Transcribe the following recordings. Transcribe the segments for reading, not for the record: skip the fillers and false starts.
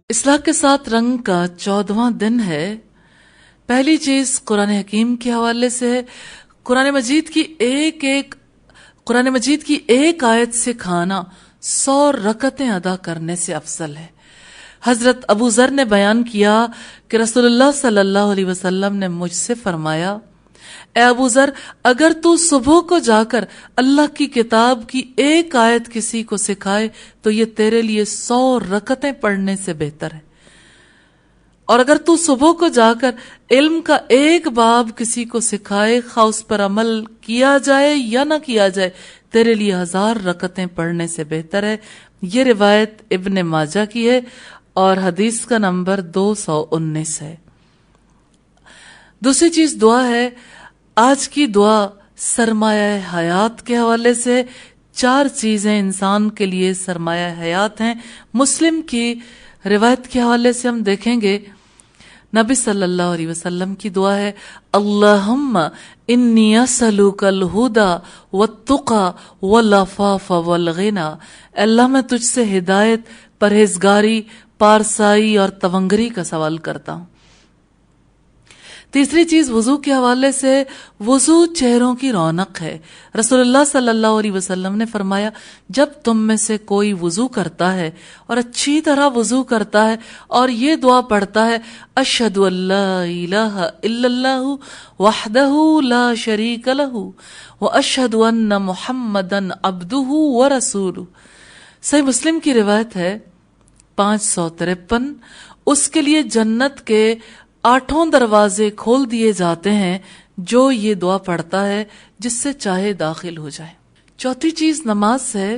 اصلاح کے ساتھ رنگ کا 14واں دن ہے۔ پہلی چیز قرآن حکیم کے حوالے سے ہے۔ قرآن مجید کی ایک آیت سے کھانا 100 رکعتیں ادا کرنے سے افضل ہے۔ حضرت ابو ذر نے بیان کیا کہ رسول اللہ صلی اللہ علیہ وسلم نے مجھ سے فرمایا، اے ابو ذر، اگر تو صبح کو جا کر اللہ کی کتاب کی ایک آیت کسی کو سکھائے تو یہ تیرے لیے 100 رکعتیں پڑھنے سے بہتر ہے، اور اگر تو صبح کو جا کر علم کا ایک باب کسی کو سکھائے، خواہ اس پر عمل کیا جائے یا نہ کیا جائے، تیرے لیے 1000 رکعتیں پڑھنے سے بہتر ہے۔ یہ روایت ابن ماجہ کی ہے اور حدیث کا نمبر 219 ہے۔ دوسری چیز دعا ہے۔ آج کی دعا سرمایہ حیات کے حوالے سے 4 چیزیں انسان کے لیے سرمایہ حیات ہیں۔ مسلم کی روایت کے حوالے سے ہم دیکھیں گے، نبی صلی اللہ علیہ وسلم کی دعا ہے، اللہم انی اسألک الہدی والتقی والعفاف والغنی۔ اللہ، میں تجھ سے ہدایت، پرہیزگاری، پارسائی اور تونگری کا سوال کرتا ہوں۔ تیسری چیز وضو کے حوالے سے، وضو چہروں کی رونق ہے۔ رسول اللہ صلی اللہ علیہ وسلم نے فرمایا، جب تم میں سے کوئی وضو کرتا ہے اور اچھی طرح وضو کرتا ہے اور یہ دعا پڑھتا ہے، اشہد ان لا الہ الا اللہ وحدہ لا شریک لہ واشہد ان محمدا عبدہ ورسولہ۔ صحیح مسلم کی روایت ہے 553، اس کے لیے جنت کے 8 دروازے کھول دیے جاتے ہیں جو یہ دعا پڑھتا ہے، جس سے چاہے داخل ہو جائے۔ چوتھی چیز نماز ہے۔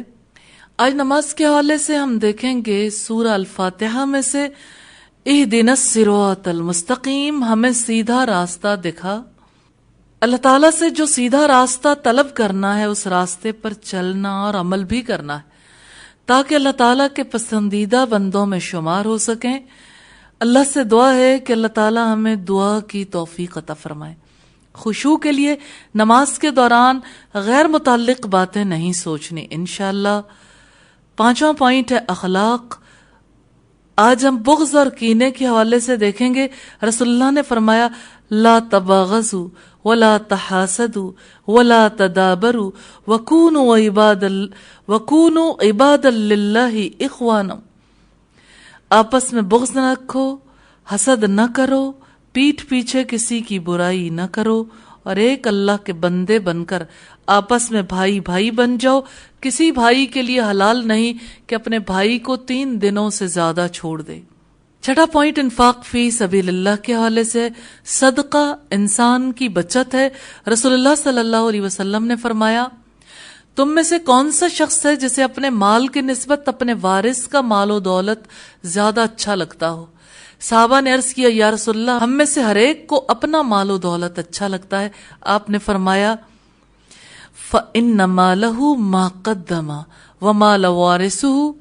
آج نماز کے حوالے سے ہم دیکھیں گے سورہ الفاتحہ میں سے اہدنا الصراط المستقیم، ہمیں سیدھا راستہ دکھا۔ اللہ تعالیٰ سے جو سیدھا راستہ طلب کرنا ہے، اس راستے پر چلنا اور عمل بھی کرنا ہے، تاکہ اللہ تعالیٰ کے پسندیدہ بندوں میں شمار ہو سکیں۔ اللہ سے دعا ہے کہ اللہ تعالیٰ ہمیں دعا کی توفیق عطا فرمائے۔ خشوع کے لیے نماز کے دوران غیر متعلق باتیں نہیں سوچنی انشاءاللہ۔ 5واں پوائنٹ ہے اخلاق۔ آج ہم بغض اور کینے کے حوالے سے دیکھیں گے۔ رسول اللہ نے فرمایا، لا تباغضوا ولا تحاسدوا ولا تدابروا وكونوا عبادا للہ اخوانا۔ آپس میں بغض نہ رکھو، حسد نہ کرو، پیٹھ پیچھے کسی کی برائی نہ کرو، اور ایک اللہ کے بندے بن کر آپس میں بھائی بھائی بن جاؤ۔ کسی بھائی کے لیے حلال نہیں کہ اپنے بھائی کو 3 دنوں سے زیادہ چھوڑ دے۔ 6واں پوائنٹ انفاق فی سبیل اللہ کے حوالے سے، صدقہ انسان کی بچت ہے۔ رسول اللہ صلی اللہ علیہ وسلم نے فرمایا، تم میں سے کون سا شخص ہے جسے اپنے مال کی نسبت اپنے وارث کا مال و دولت زیادہ اچھا لگتا ہو؟ صحابہ نے عرض کیا، یا رسول اللہ، ہم میں سے ہر ایک کو اپنا مال و دولت اچھا لگتا ہے۔ آپ نے فرمایا، فَإِنَّ مَالَهُ مَا قَدَّمَ وَمَالَ وَارِثُهُ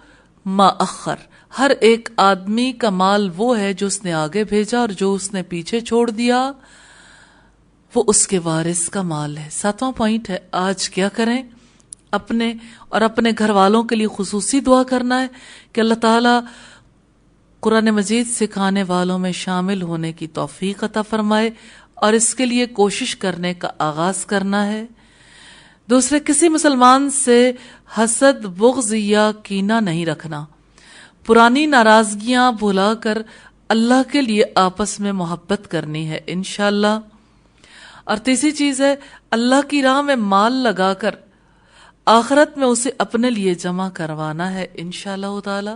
مَا أَخَّرَ۔ ہر ایک آدمی کا مال وہ ہے جو اس نے آگے بھیجا، اور جو اس نے پیچھے چھوڑ دیا وہ اس کے وارث کا مال ہے۔ 7واں پوائنٹ ہے آج کیا کریں؟ اپنے اور اپنے گھر والوں کے لیے خصوصی دعا کرنا ہے کہ اللہ تعالیٰ قرآن مجید سکھانے والوں میں شامل ہونے کی توفیق عطا فرمائے، اور اس کے لیے کوشش کرنے کا آغاز کرنا ہے۔ دوسرے، کسی مسلمان سے حسد، بغض یا کینہ نہیں رکھنا۔ پرانی ناراضگیاں بھلا کر اللہ کے لیے آپس میں محبت کرنی ہے انشاءاللہ۔ اور تیسری چیز ہے اللہ کی راہ میں مال لگا کر آخرت میں اسے اپنے لیے جمع کروانا ہے انشاءاللہ تعالی۔